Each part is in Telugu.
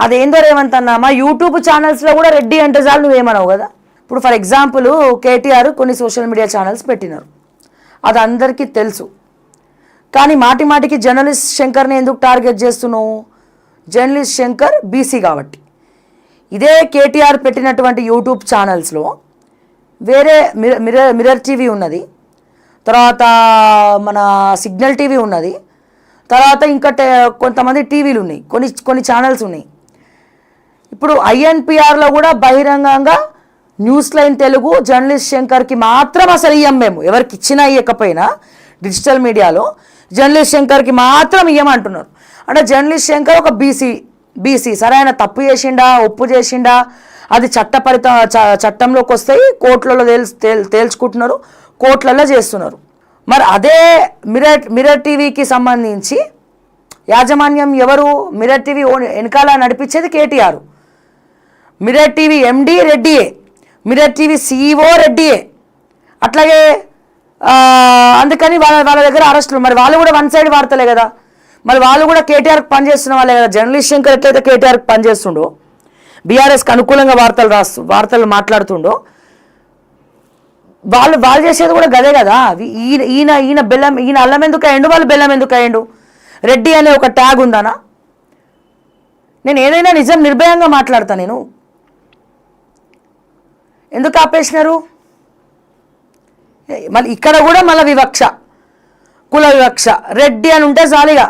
అదేందో రేవంత్ అన్న మా యూట్యూబ్ ఛానల్స్లో కూడా రెడ్డి అంటే చాలు నువ్వేమన్నావు కదా. ఇప్పుడు ఫర్ ఎగ్జాంపుల్ కేటీఆర్ కొన్ని సోషల్ మీడియా ఛానల్స్ పెట్టినారు, అది అందరికీ తెలుసు. కానీ మాటి మాటికి జర్నలిస్ట్ శంకర్ని ఎందుకు టార్గెట్ చేస్తున్నావు? జర్నలిస్ట్ శంకర్ బీసీ కాబట్టి. ఇదే కేటీఆర్ పెట్టినటువంటి యూట్యూబ్ ఛానల్స్లో వేరే మిర్రర్ టీవీ ఉన్నది, తర్వాత మన సిగ్నల్ టీవీ ఉన్నది, తర్వాత ఇంకా కొంతమంది టీవీలు ఉన్నాయి, కొన్ని ఛానల్స్ ఉన్నాయి. ఇప్పుడు ఐఎన్పిఆర్లో కూడా బహిరంగంగా న్యూస్ లైన్ తెలుగు జర్నలిస్ట్ శంకర్కి మాత్రం అసలు ఇయ్యం మేము, ఎవరికి ఇచ్చినా ఇవ్వకపోయినా డిజిటల్ మీడియాలో జర్నలిస్ట్ శంకర్కి మాత్రం ఇయ్యమంటున్నారు. అంటే జర్నలిస్ట్ శంకర్ ఒక బీసీ సరే, ఆయన తప్పు చేసిండా ఒప్పు చేసిండా అది చట్టంలోకి వస్తాయి, కోర్టులలో తేల్చుకుంటున్నారు, కోర్టులలో చేస్తున్నారు. మరి అదే మిర్రర్ టీవీకి సంబంధించి యాజమాన్యం ఎవరు? మిర్రర్ టీవీ వెనకాల నడిపించేది కేటీఆర్. మిర్రర్ టీవీ ఎండి రెడ్డియే, మిర్రర్ టీవీ సిఇఓ రెడ్డియే. అట్లాగే అందుకని వాళ్ళ దగ్గర అరెస్టులు. మరి వాళ్ళు కూడా వన్ సైడ్ వార్తలే కదా, మరి వాళ్ళు కూడా కేటీఆర్కి పనిచేస్తున్న వాళ్ళే కదా. జర్నలిస్ట్ శంకర్ ఎట్లయితే కేటీఆర్కి పనిచేస్తుండో, బీఆర్ఎస్కి అనుకూలంగా వార్తలు మాట్లాడుతుండో, వాళ్ళు చేసేది కూడా గదే కదా. ఈయన అల్లం ఎందుకు అయ్యండు, వాళ్ళు బెల్లం ఎందుకు అయ్యండు? రెడ్డి అనే ఒక ట్యాగ్ ఉందనా? నేను ఏదైనా నిజం నిర్భయంగా మాట్లాడతా. నేను ఎందుకు ఆపేసినారు? మళ్ళీ ఇక్కడ కూడా మళ్ళీ వివక్ష, కుల వివక్ష. రెడ్డి అని ఉంటే చాలిగా,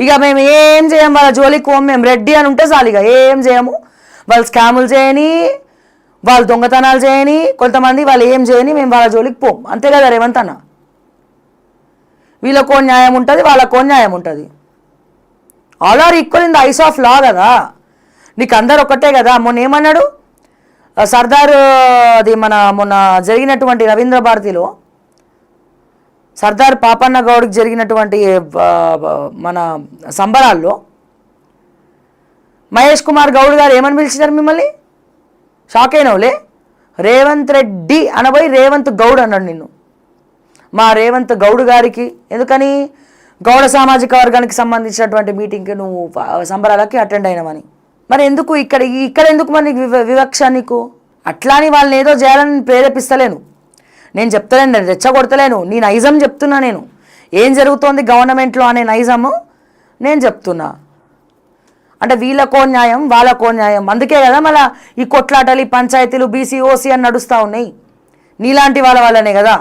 ఇక మేము ఏం చేయం, వాళ్ళ జోలికి పోం మేము. రెడ్డి అని ఉంటే చాలిగా ఏం చేయము. వాళ్ళు స్కాములు చేయని, వాళ్ళు దొంగతనాలు చేయని, కొంతమంది వాళ్ళు ఏం చేయని, మేము వాళ్ళ జోలికి పోం. అంతే కదా రేవంత్ అన్న? వీళ్ళకో న్యాయం ఉంటుంది, వాళ్ళకో న్యాయం ఉంటుంది. All are equal in the eyes of law కదా. నీకు అందరు ఒకటే కదా. మొన్న ఏమన్నాడు సర్దార్, అది మొన్న జరిగినటువంటి రవీంద్ర భారతిలో సర్దార్ పాపన్న గౌడ్కి జరిగినటువంటి మన సంబరాల్లో మహేష్ కుమార్ గౌడ్ గారు ఏమని పిలిచినారు మిమ్మల్ని? షాక్ అయినవులే. రేవంత్ రెడ్డి అనబోయి రేవంత్ గౌడ్ అన్నాడు నిన్ను. మా రేవంత్ గౌడ్ గారికి ఎందుకని? గౌడ సామాజిక వర్గానికి సంబంధించినటువంటి మీటింగ్కి నువ్వు సంబరాలకి అటెండ్ అయినావని. మరి ఎందుకు ఇక్కడ ఎందుకు మరి వివక్ష నీకు? అట్లాని వాళ్ళని ఏదో చేయాలని ప్రేరేపిస్తలేను, నేను చెప్తలేను, నేను రెచ్చగొడతలేను. నీ నైజం చెప్తున్నా. నేను ఏం జరుగుతోంది గవర్నమెంట్లో అనే నైజము నేను చెప్తున్నా. అంటే వీళ్ళకో న్యాయం, వాళ్ళకో న్యాయం. అందుకే కదా మళ్ళీ ఈ కొట్లాటలు, ఈ పంచాయతీలు, బీసీ ఓసీ అని నడుస్తూ ఉన్నాయి. నీలాంటి వాళ్ళనే కదా.